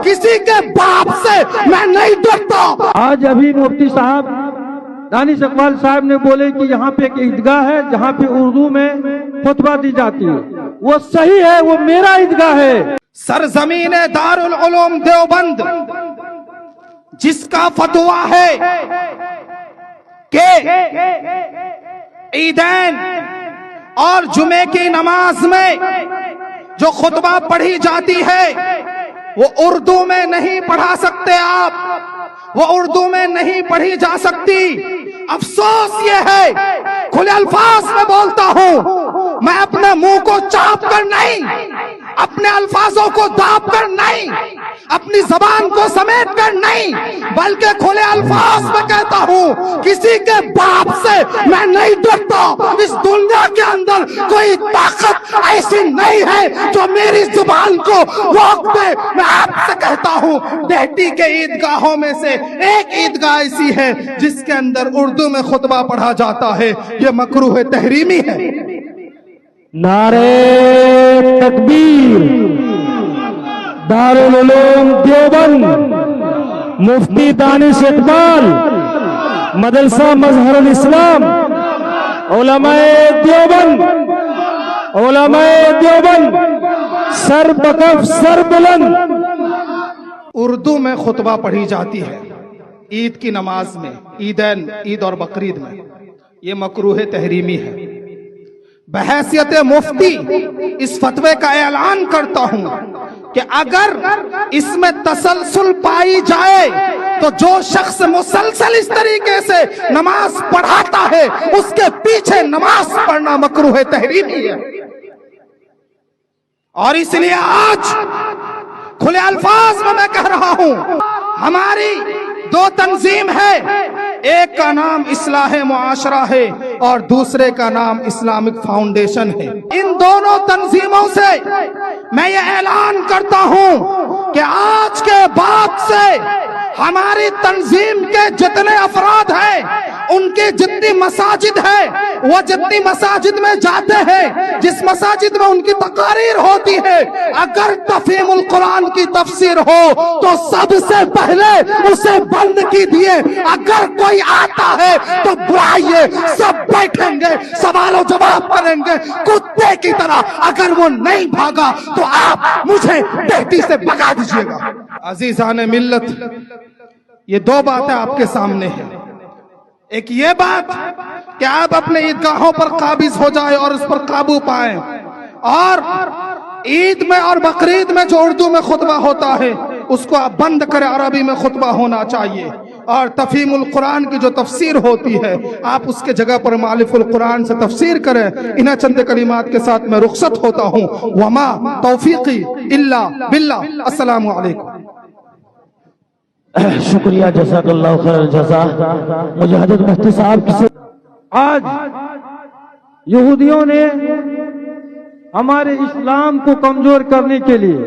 किसी के बाप से मैं नहीं डरता। आज अभी मुफ्ती साहब दानिश इकबाल साहब ने बोले कि यहाँ पे एक ईदगाह है जहाँ पे उर्दू में खुतबा दी जाती है, वो सही है, वो मेरा ईदगाह है। सरजमीन दारुल उलूम देवबंद जिसका फतवा है कि ईदैन और जुमे की नमाज में जो खुतबा पढ़ी जाती है वो उर्दू में नहीं पढ़ा सकते आप, वो उर्दू में नहीं पढ़ी जा सकती। अफसोस ये है, खुले अल्फाज में बोलता हूं, मैं अपने मुंह को चाप कर नहीं, अपने अल्फाजों को दाब कर नहीं, अपनी जबान को समेट कर नहीं, बल्कि खुले अल्फाज में कहता हूं, किसी के बाप से मैं नहीं डरता। इस दुनिया के अंदर कोई ताकत ऐसी नहीं है जो मेरी जुबान को रोक दे। मैं आपसे कहता हूं, देहटी के ईदगाहों में से एक ईदगाह ऐसी है जिसके अंदर उर्दू में खुतबा पढ़ा जाता है, ये मकरूह तहरीमी है। नारे तकबीर, दारुल उलूम देवबंद, मुफ्ती दानिश इकबाल, मदरसा मजहरुल इस्लाम, उलमाए देवबंद, उलमाए देवबंद, सर बकफ सर बुलंद। उर्दू में खुतबा पढ़ी जाती है ईद की नमाज में, ईदैन, ईद और बकरीद में, ये मकरूह तहरीमी है। बहैसियत मुफ्ती इस फतवे का ऐलान करता हूं कि अगर इसमें तसलसल पाई जाए तो जो शख्स मुसलसल इस तरीके से नमाज पढ़ाता है उसके पीछे नमाज पढ़ना मकरूह तहरीमी है। और इसलिए आज खुले अल्फाज में मैं कह रहा हूं, हमारी दो तंजीम है, एक का नाम इस्लाह मुआशरा है और दूसरे का नाम इस्लामिक फाउंडेशन है। इन दोनों तंजीमों से मैं ये ऐलान करता हूं कि आज के बाद से हमारी तंजीम के जितने अफराद हैं, उनकी जितनी मसाजिद है, वो जितनी मसाजिद में जाते हैं, जिस मसाजिद में उनकी तकारीर होती है, अगर तफहीमुल कुरान की तफसीर हो तो सबसे पहले उसे बंद कीजिए। अगर कोई आता है तो बुलाइए, सब बैठेंगे, सवालों जवाब करेंगे कुत्ते की तरह। अगर वो नहीं भागा तो आप मुझे देहती से भगा दीजिएगा। अजीजान मिल्लत, ये दो बातें आपके सामने हैं। एक ये बात कि आप अपने ईदगाहों पर काबिज हो जाए और उस पर काबू पाएं, और ईद में और बकरीद में जो उर्दू में खुतबा होता है उसको आप बंद करें, अरबी में खुतबा होना चाहिए। और तफहीमुल कुरान की जो तफसीर होती है आप उसके जगह पर मालिफुल कुरान से तफसीर करें। इन्हें चंद कलिमात के साथ मैं रुखसत होता हूँ। वमा तौफीकी इल्ला बिल्लाह। अस्सलामु अलैकुम। शुक्रिया, जज़ाकल्लाहु खैर जज़ा। मुजाहिद मुफ्ती साहब से आज यहूदियों ने हमारे इस्लाम को कमजोर करने के लिए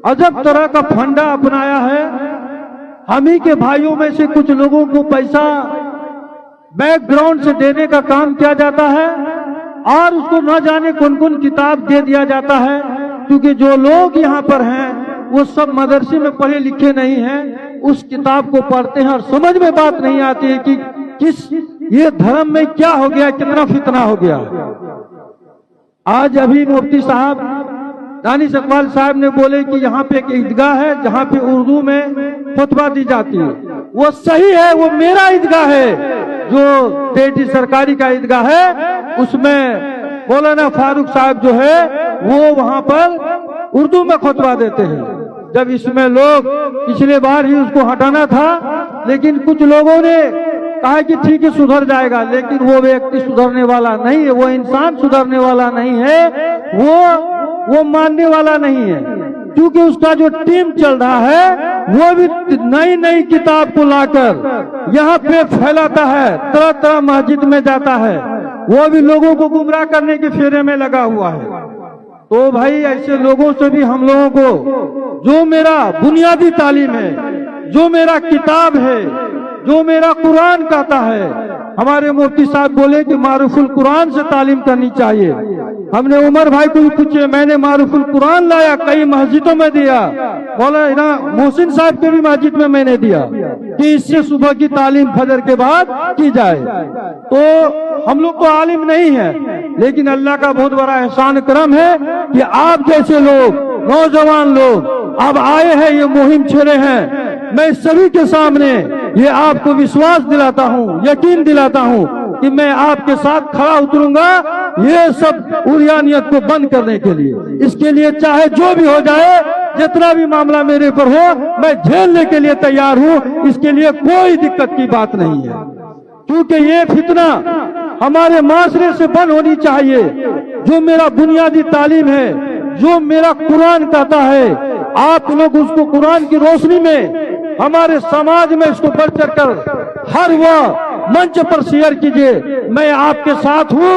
अजब तरह का फंडा अपनाया है। हम ही के भाइयों में से कुछ लोगों को पैसा बैकग्राउंड से देने का काम किया जाता है और उसको न जाने कौन कौन किताब दे दिया जाता है, क्योंकि जो लोग यहाँ पर हैं वो सब मदरसे में पढ़े लिखे नहीं हैं, उस किताब को पढ़ते हैं और समझ में बात नहीं आती है कि किस ये धर्म में क्या हो गया, कितना फितना हो गया। आज अभी मुफ्ती साहब दानिश इकबाल साहब ने बोले कि यहाँ पे एक ईदगाह है जहाँ पे उर्दू में खुतबा दी जाती है, वो सही है, वो मेरा ईदगाह है। जो देहटी सरकारी का ईदगाह है उसमें मौलाना फारूक साहब जो है वो वहाँ पर उर्दू में खुतबा देते हैं। जब इसमें लोग पिछले बार ही उसको हटाना था, लेकिन कुछ लोगों ने कहा कि ठीक है सुधर जाएगा, लेकिन वो व्यक्ति सुधरने वाला नहीं है, वो इंसान सुधरने वाला नहीं है, वो मानने वाला नहीं है, क्योंकि उसका जो टीम चल रहा है वो भी नई नई किताब को लाकर यहाँ पे फैलाता है, तरह तरह मस्जिद में जाता है, वो भी लोगों को गुमराह करने के फेरे में लगा हुआ है। तो भाई ऐसे लोगों से भी हम लोगों को, जो मेरा बुनियादी तालीम है, जो मेरा किताब है, जो मेरा कुरान कहता है, हमारे मुफ्ती साहब बोले कि मारूफुल कुरान से तालीम करनी चाहिए। हमने उमर भाई को भी पूछे, मैंने मारूफुल कुरान लाया, कई मस्जिदों में दिया, मौलाना मोहसिन साहब के भी मस्जिद में मैंने दिया कि इससे सुबह की तालीम फजर के बाद की जाए। तो हम लोग तो आलिम नहीं है, लेकिन अल्लाह का बहुत बड़ा एहसान करम है कि आप जैसे लोग, नौजवान लोग अब आए हैं, ये मुहिम छेड़े हैं। मैं सभी के सामने ये आपको विश्वास दिलाता हूँ, यकीन दिलाता हूँ कि मैं आपके साथ खड़ा उतरूंगा ये सब उरियानियत को बंद करने के लिए। इसके लिए चाहे जो भी हो जाए, जितना भी मामला मेरे पर हो, मैं झेलने के लिए तैयार हूँ। इसके लिए कोई दिक्कत की बात नहीं है, क्योंकि ये फितना हमारे माशरे से बंद होनी चाहिए। जो मेरा बुनियादी तालीम है, जो मेरा कुरान कहता है, आप लोग उसको कुरान की रोशनी में हमारे समाज में इसको बढ़ चढ़ कर हर वह मंच पर शेयर कीजिए। मैं आपके साथ हूँ,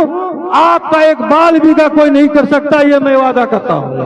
आपका एक बाल भी का कोई नहीं कर सकता, ये मैं वादा करता हूँ।